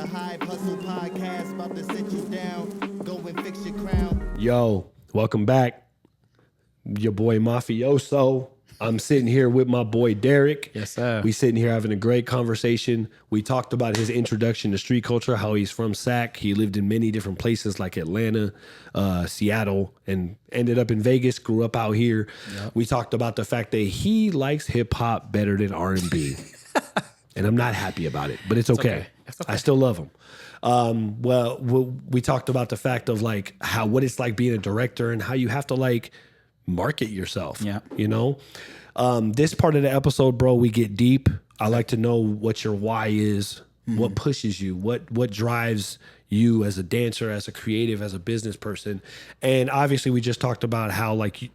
The Hive Hustle Podcast, about to sit you down. Go and fix your crown. Yo, welcome back. Your boy Mafioso. I'm sitting here with my boy Derrick. Yes, sir. We sitting here having a great conversation. We talked about his introduction to street culture, how he's from Sac. He lived in many different places like Atlanta, Seattle, and ended up in Vegas, grew up out here. Yep. We talked about the fact that he likes hip hop better than R&B. And I'm not happy about it, but it's okay. It's okay. I still love him. Well, we talked about the fact of like what it's like being a director and how you have to like market yourself. Yeah. You know, this part of the episode, bro, we get deep. I like to know what your why is, what pushes you, what drives you as a dancer, as a creative, as a business person. And obviously we just talked about how like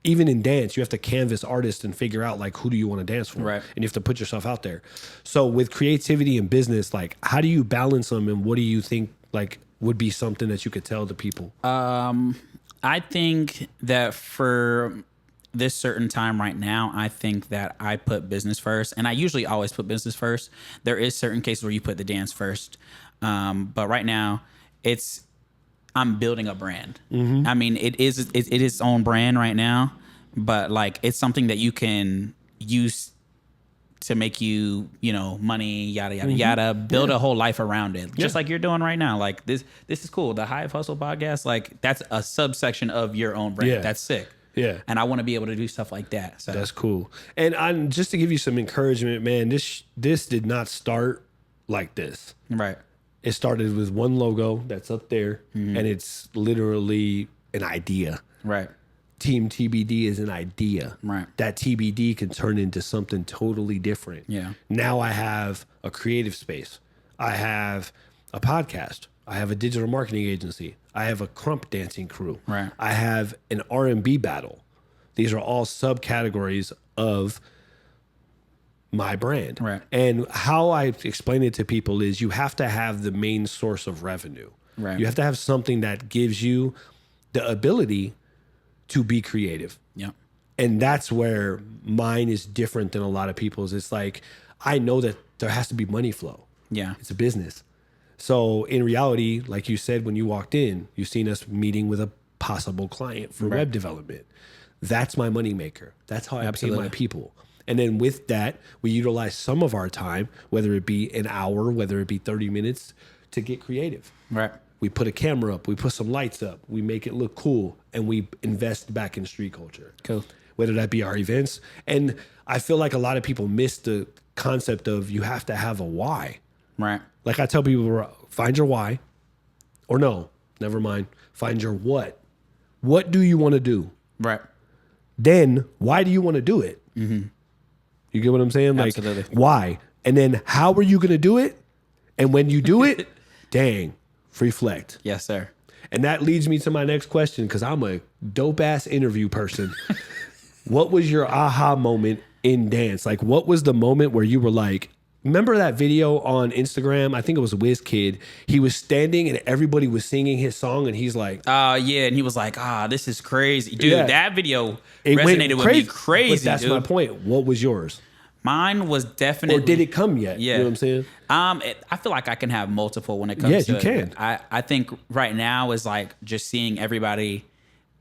even in dance, you have to canvas artists and figure out like who do you want to dance for, right? And you have to put yourself out there. So with creativity and business, like how do you balance them, and what do you think like would be something that you could tell the people? I think that for this certain time right now, I think that I put business first, and I usually always put business first. There is certain cases where you put the dance first, but right now I'm building a brand. Mm-hmm. I mean, it is its own brand right now, but like it's something that you can use to make you money, yada yada yada. Build a whole life around it, just like you're doing right now. Like this is cool. The Hive Hustle Podcast, like that's a subsection of your own brand. Yeah. That's sick. Yeah, and I want to be able to do stuff like that. So that's cool. And just to give you some encouragement, man, this did not start like this. Right. It started with one logo that's up there, and it's literally an idea. Right. Team TBD is an idea. Right. That TBD can turn into something totally different. Yeah. Now I have a creative space. I have a podcast. I have a digital marketing agency. I have a crump dancing crew. Right. I have an R&B battle. These are all subcategories of my brand. Right. And how I explain it to people is you have to have the main source of revenue. Right. You have to have something that gives you the ability to be creative. Yeah. And that's where mine is different than a lot of people's. It's like, I know that there has to be money flow. Yeah. It's a business. So in reality, like you said, when you walked in, you've seen us meeting with a possible client for web development. That's my moneymaker. That's how I pay my people. And then with that, we utilize some of our time, whether it be an hour, whether it be 30 minutes, to get creative. Right. We put a camera up, we put some lights up, we make it look cool, and we invest back in street culture. Cool. Whether that be our events. And I feel like a lot of people miss the concept of you have to have a why. Right. Like I tell people, find your why. Or no, never mind. Find your what. What do you want to do? Right. Then, why do you want to do it? Mm-hmm. You get what I'm saying? Like, absolutely. Why? And then how are you going to do it? And when you do it, dang, reflect. Yes, sir. And that leads me to my next question, because I'm a dope-ass interview person. What was your aha moment in dance? Like, what was the moment where you were like, remember that video on Instagram? I think it was WizKid. He was standing and everybody was singing his song, and he's like, yeah. And he was like, this is crazy. Dude, that video resonated with me crazy. But that's my point. What was yours? Mine was definitely... Or did it come yet? Yeah. You know what I'm saying? I feel like I can have multiple when it comes to it. Yeah, you can. I think right now is like just seeing everybody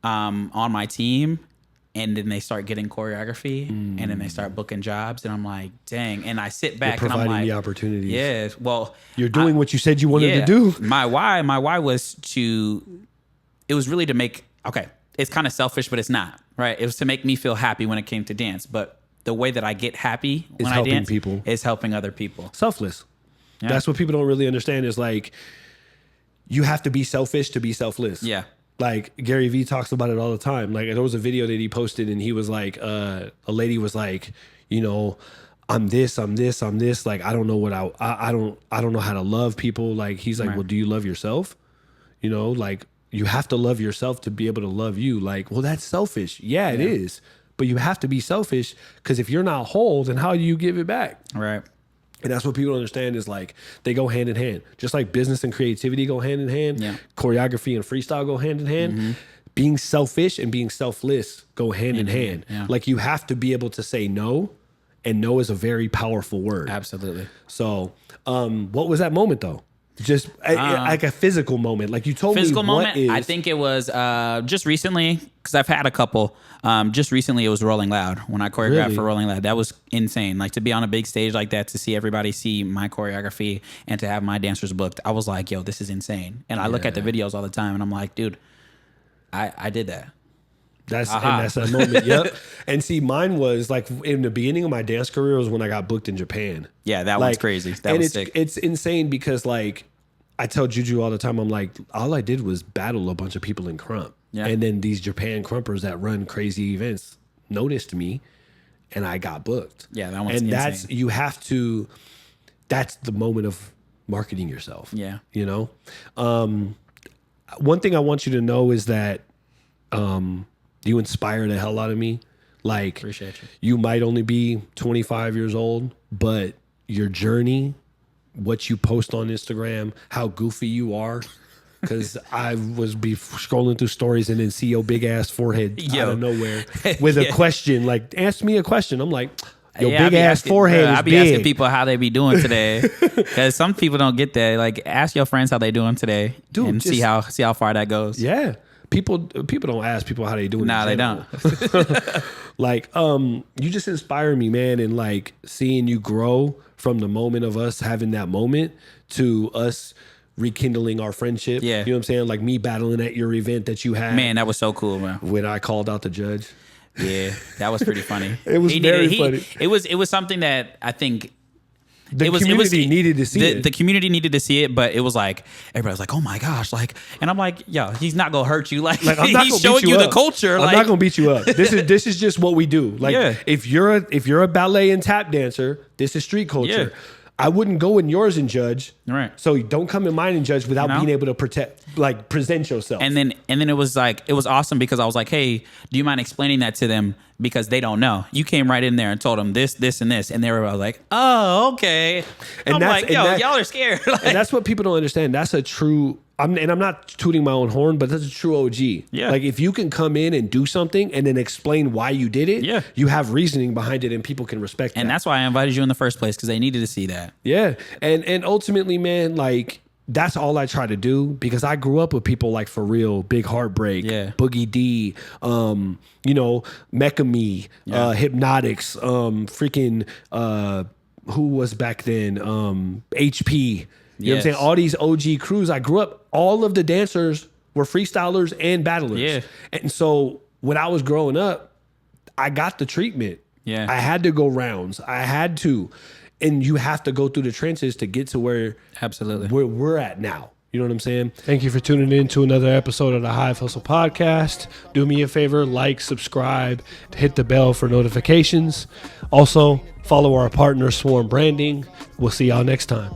on my team, and then they start getting choreography, and then they start booking jobs, and I'm like, dang. And I sit back and I'm like... the opportunities. Yeah, well... You're doing what you said you wanted to do. My why was it was really to make... Okay, it's kind of selfish, but it's not, right? It was to make me feel happy when it came to dance, but the way that I get happy when I dance is helping other people. Selfless. Yeah. That's what people don't really understand is like, you have to be selfish to be selfless. Yeah. Like Gary Vee talks about it all the time. Like there was a video that he posted and he was like, a lady was like, I'm this. Like, I don't know what I don't know how to love people. Like, he's like, well, do you love yourself? Like you have to love yourself to be able to love you. Like, well, that's selfish. Yeah, it is. But you have to be selfish, because if you're not whole, then how do you give it back? Right. And that's what people don't understand is like they go hand in hand. Just like business and creativity go hand in hand, choreography and freestyle go hand in hand. Being selfish and being selfless go hand in hand. Yeah. Like you have to be able to say no, and no is a very powerful word. Absolutely. So what was that moment though? Just like a physical moment. Like you told Physical me moment. what is. I think it was just recently, because I've had a couple. Just recently, it was Rolling Loud when I choreographed Really? for Rolling Loud. That was insane. Like to be on a big stage like that, to see everybody see my choreography and to have my dancers booked. I was like, yo, this is insane. And I look at the videos all the time, and I'm like, dude, I did that. And that's a moment. Yep. And see, mine was like in the beginning of my dance career was when I got booked in Japan. Yeah, that one's crazy. That was sick. It's insane because like I tell Juju all the time, I'm like, all I did was battle a bunch of people in Crump. Yeah. And then these Japan Crumpers that run crazy events noticed me and I got booked. Yeah, that one's insane. That's the moment of marketing yourself. Yeah. You know? One thing I want you to know is that you inspire the hell out of me. Like, appreciate you. You might only be 25 years old, but your journey, what you post on Instagram, how goofy you are. Because I was scrolling through stories and then see your big ass forehead out of nowhere with a question. Like, ask me a question. I'm like, your big ass forehead is I be big. asking people how they be doing today, because some people don't get that. Like, ask your friends how they doing today, dude, and see how far that goes. Yeah, people don't ask people how they doing. Nah, they don't. Like, you just inspire me, man, and like seeing you grow from the moment of us having that moment to us rekindling our friendship. Yeah. You know what I'm saying? Like me battling at your event that you had. Man, that was so cool, man. When I called out the judge. Yeah, that was pretty funny. It was very funny. It was something that I think the community needed to see it. The community needed to see it, but it was like everybody was like, "Oh my gosh!" Like, and I'm like, "Yo, he's not gonna hurt you. Like I'm not he's gonna showing beat you up. the culture. I'm like, not gonna beat you up. This is just what we do. Like, Yeah. if you're a ballet and tap dancer, this is street culture. Yeah. I wouldn't go in yours and judge. Right. So don't come in mine and judge without being able to present yourself. And then it was like, it was awesome because I was like, hey, do you mind explaining that to them? Because they don't know. You came right in there and told them this, this, and this. And they were like, oh, okay. And I'm like, yo, y'all are scared. Like, and that's what people don't understand. That's a true, I'm not tooting my own horn, but that's a true OG. Yeah. Like if you can come in and do something and then explain why you did it, Yeah. you have reasoning behind it and people can respect and that. that's why I invited you in the first place, because they needed to see that. Yeah. And ultimately, man, like that's all I try to do, because I grew up with people like For Real, Big Heartbreak, Yeah. Boogie D, Mecca Me, Hypnotics, freaking who was back then? HP. You know what I'm saying? All these OG crews. I grew up, all of the dancers were freestylers and battlers. Yeah. And so when I was growing up, I got the treatment. Yeah. I had to go rounds. I had to. And you have to go through the trenches to get to where Absolutely. we're at now. You know what I'm saying? Thank you for tuning in to another episode of the Hive Hustle Podcast. Do me a favor, like, subscribe, hit the bell for notifications. Also, follow our partner, Swarm Branding. We'll see y'all next time.